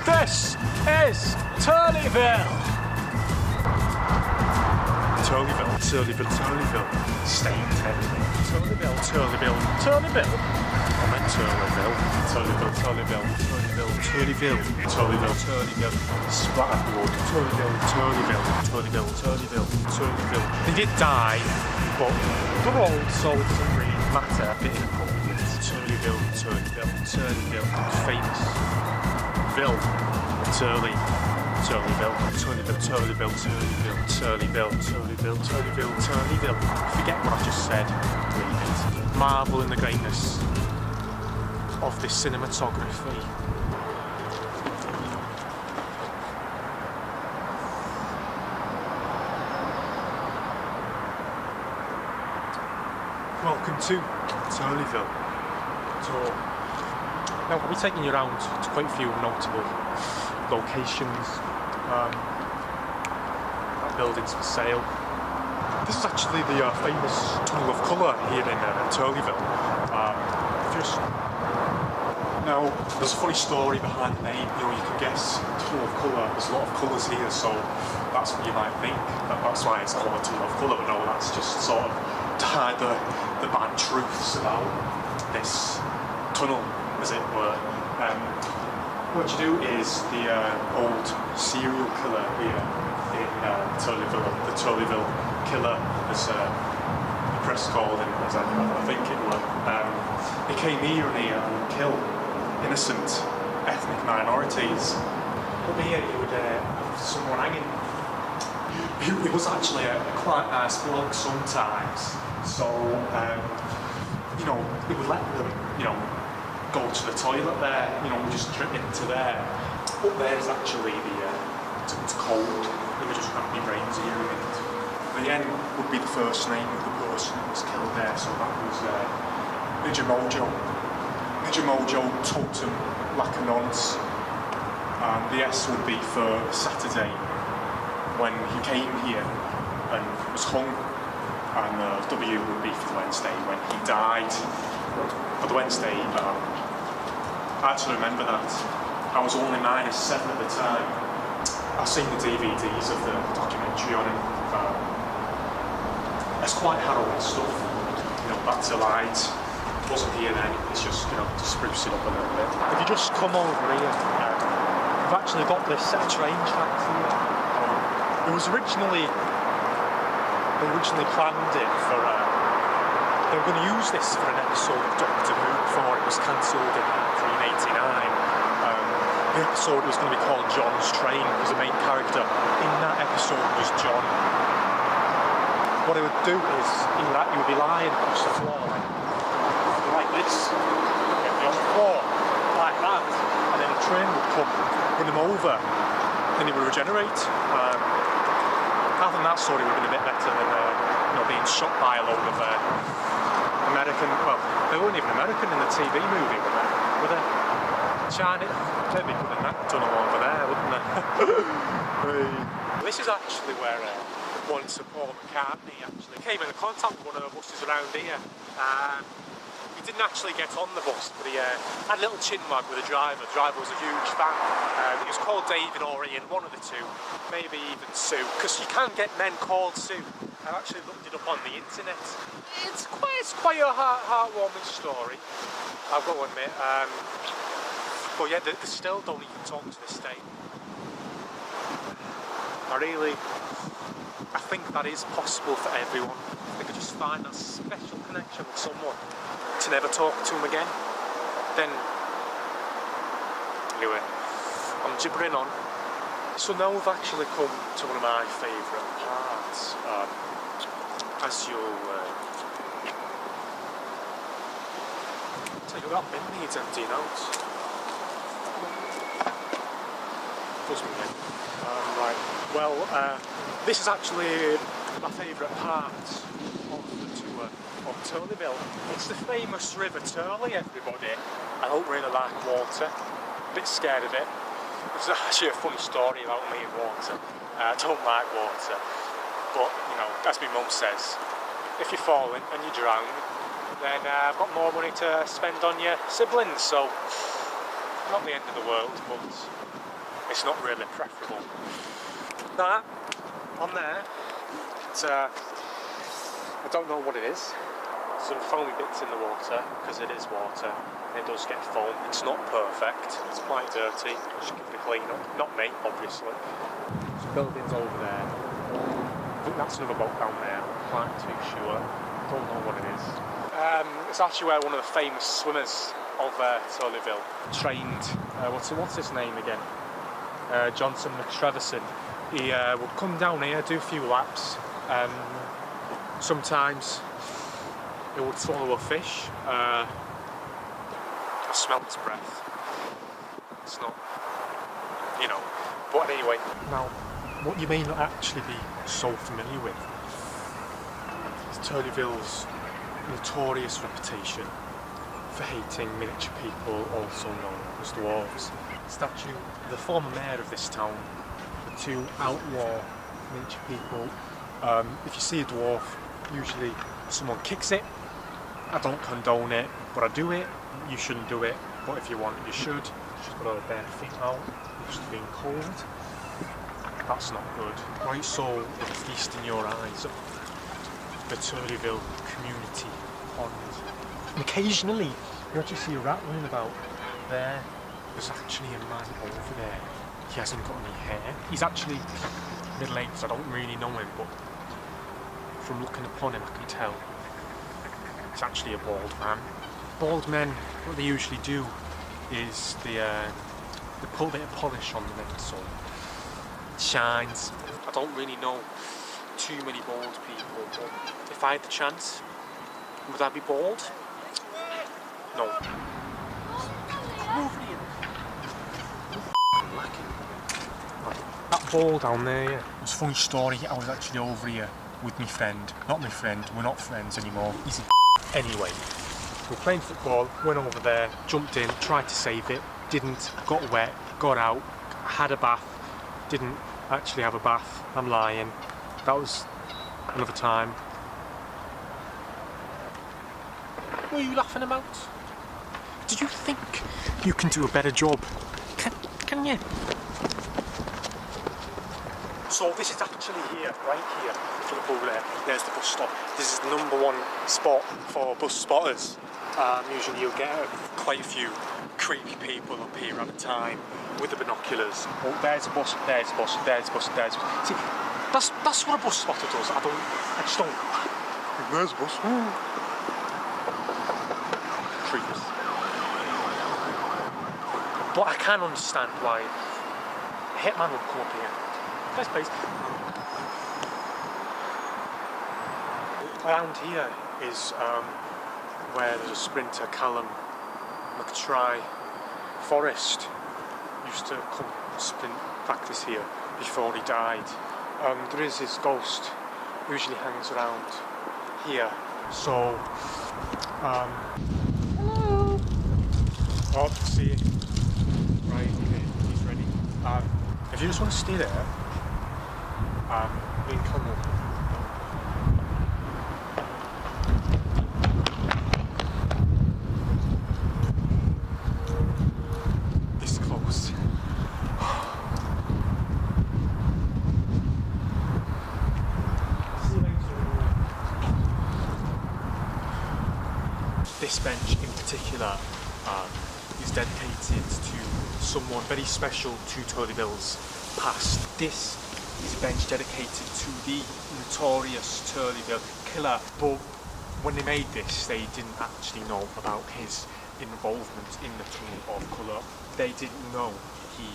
This is Turleyville. Turleyville, Turleyville, Turleyville. Stained everything. Turleyville, Turleyville, Turleyville. I meant Turleyville. Turleyville, Turleyville, Turleyville, Turleyville, Turleyville, Turleyville. Splattered blood. Turleyville, Turleyville, Turleyville, Turleyville, Turleyville. They did die, but they're old, so it doesn't really matter. A bit inappropriate. Turleyville, Turleyville, Turleyville. Famous. Ville. Turley. Turleyville, Turleyville, Turleyville, Turleyville, Turleyville, Turleyville, Turleyville, Turleyville. Forget what I just said. Read it. Marvel in the greatness of this cinematography. Welcome to Turleyville tour. Now I'll be taking you around to quite a few notable locations. That building's for sale. This is actually the famous tunnel of colour here in Turleyville. Now, there's a funny story behind the name. You know, you can guess tunnel of colour. There's a lot of colours here, so that's what you might think. That's why it's called a tunnel of colour. But no, that's just sort of to hide the bad truths about this tunnel, as it were. What you do is the old serial killer here in Turleyville, the Turleyville Killer, as the press called him, as I think it was. He came here and he would kill innocent ethnic minorities. But here he would have someone hanging. He was actually a quite nice bloke sometimes. So, you know, he would let them, you know, go to the toilet there, you know, just drip into there. Up there is actually it's cold, there were just rampy rains here in it. The N would be the first name of the person that was killed there, so that was Nijamojo. Nijamojo Totem Lacanons. And the S would be for Saturday, when he came here and was hung. And the W would be for the Wednesday, when he died. For the Wednesday, I actually remember that. I was only -7 at the time. I've seen the DVDs of the documentary on him. It's quite harrowing stuff. You know, back to light. Wasn't here then. It's just, you know, to spruce it up a little bit. If you just come over here, we've actually got this set of train tracks here. It was originally planned it for. They were going to use this for an episode of Doctor Who before it was cancelled in 1989. The episode was going to be called John's Train because the main character in that episode was John. What he would do is he would be lying across the floor like this, on the floor, like that, and then a train would come, run him over, and he would regenerate. I think that story would have been a bit better than you know, being shot by a load of American, well, they weren't even American in the TV movie, were they? China, they'd be putting that tunnel over there, wouldn't they? This is actually where once Paul McCartney actually came into contact with one of the buses around here. He didn't actually get on the bus, but he had a little chinwag with the driver. The driver was a huge fan. He was called David or Ian, one of the two, maybe even Sue, because you can get men called Sue. I actually looked it up on the internet. It's quite a heartwarming story, I've got to admit. But yeah, they still don't even talk to this day. I think that is possible for everyone. They could just find that special connection with someone to never talk to them again. Then, anyway, I'm gibbering on. So now we've actually come to one of my favourite parts. As you'll take that bin needs emptying out. Doesn't it? Right. Well, this is actually my favourite part of the tour of Turleyville. It's the famous River Turley, everybody. I don't really like water. A bit scared of it. There's actually a funny story about me and water. I don't like water. But, you know, as my mum says, if you fall in and you drown, then I've got more money to spend on your siblings, so not the end of the world, but it's not really preferable. That, on there, it's, I don't know what it is. Some foamy bits in the water, because it is water, and it does get foam. It's not perfect, it's quite dirty, I should give it a clean up. Not me, obviously. Some buildings over there. I think that's another boat down there, I'm quite too sure. I don't know what it is. It's actually where one of the famous swimmers of Turleyville trained. What's his name again? Johnson McTreverson. He would come down here, do a few laps. Sometimes it would swallow a fish. I smell its breath. It's not, you know. But anyway, now what you may not actually be so familiar with is Turleyville's notorious reputation for hating miniature people, also known as dwarves. Statue, the former mayor of this town, to outlaw miniature people. If you see a dwarf, usually someone kicks it. I don't condone it, but I do it. You shouldn't do it, but if you want, you should. She's got her bare feet out, it's being cold. That's not good. Right, so with a feast in your eyes, the Turleyville community on it. And occasionally, you actually see a rat running about there. There's actually a man over there. He hasn't got any hair. He's actually middle-aged, I don't really know him, but from looking upon him I can tell he's actually a bald man. Bald men, what they usually do is they put a bit of polish on the neck so it shines. I don't really know too many bald people, but if I had the chance, would I be bald? No. That ball down there, yeah. It was a funny story. I was actually over here with my friend. Not my friend, we're not friends anymore. He's a anyway. We were playing football, went over there, jumped in, tried to save it, didn't, got wet, got out, had a bath, didn't actually have a bath, I'm lying. That was another time. What are you laughing about? Did you think you can do a better job? Can you? So this is actually here, right here, if you look over there, there's the bus stop. This is the #1 spot for bus spotters. Usually you'll get quite a few creepy people up here at a time with the binoculars. Oh, there's a bus, there's a bus, there's a bus, there's a bus. See, that's what a bus spotter does. I just don't. There's a bus. Creeps. But I can understand why a hitman would come up here. Nice place. Around here is where there's a sprinter, Callum McTry Forrest used to come sprint practice here before he died. There is his ghost, usually hangs around here. So, hello. Oh, see you. Right, okay, he's ready. If you just want to stay there, then come up. This close. This bench in particular is dedicated to someone very special to Turleyville's past. This is a bench dedicated to the notorious Turleyville killer, but when they made this they didn't actually know about his involvement in the Tunnel of Colour. They didn't know he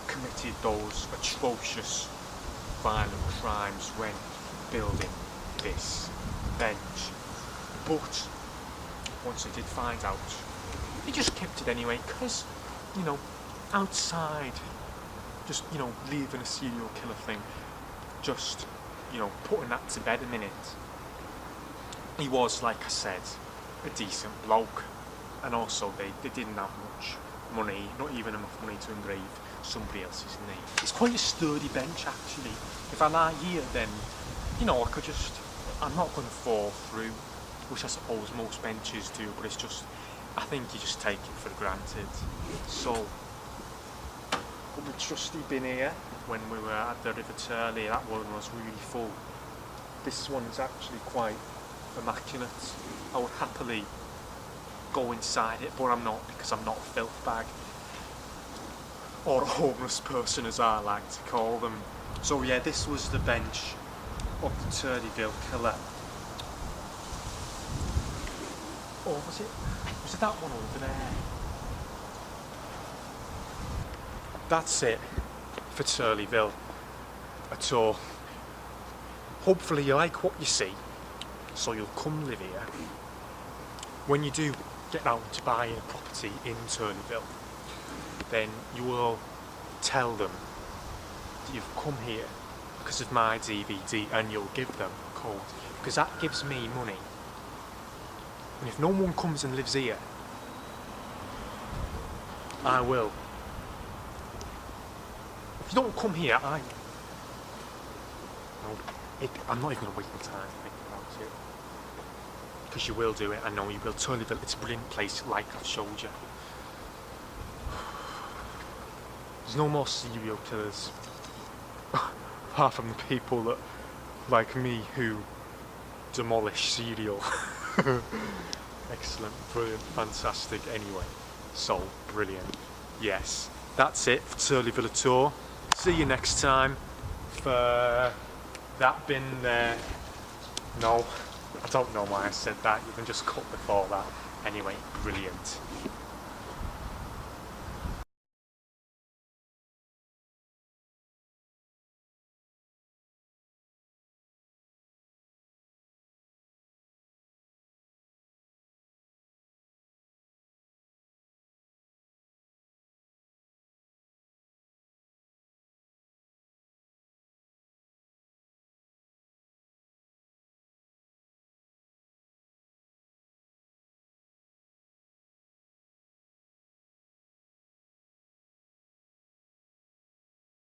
committed those atrocious violent crimes when building this bench. But once they did find out, they just kept it anyway, because, you know, outside, just, you know, leaving a serial killer thing, just, you know, putting that to bed a minute. He was, like I said, a decent bloke, and also they didn't have much money, not even enough money to engrave somebody else's name. It's quite a sturdy bench, actually. If I lie here, then, you know, I'm not going to fall through, which I suppose most benches do, but it's just, I think you just take it for granted. So, got my trusty bin here. When we were at the Rivet Turley, that one was really full. This one's actually quite immaculate. I would happily go inside it, but I'm not, because I'm not a filth bag. Or a homeless person, as I like to call them. So yeah, this was the bench of the Turleyville killer. Or was it that one over there? That's it for Turleyville. A tour. Hopefully you like what you see, so you'll come live here. When you do get out to buy a property in Turleyville, then you will tell them that you've come here because of my DVD, and you'll give them a code, because that gives me money. And if no one comes and lives here, I will. If you don't come here, I'm not even going to waste my time to think about it. Because you will do it, I know you will. Turleyville, it's a brilliant place, like I've showed you. There's no more serial killers. Apart from the people that, like me, who demolish serial. Excellent, brilliant, fantastic. Anyway, so brilliant. Yes, that's it for Turleyville tour. See you next time for that bin there. No, I don't know why I said that. You can just cut before that. Anyway, brilliant.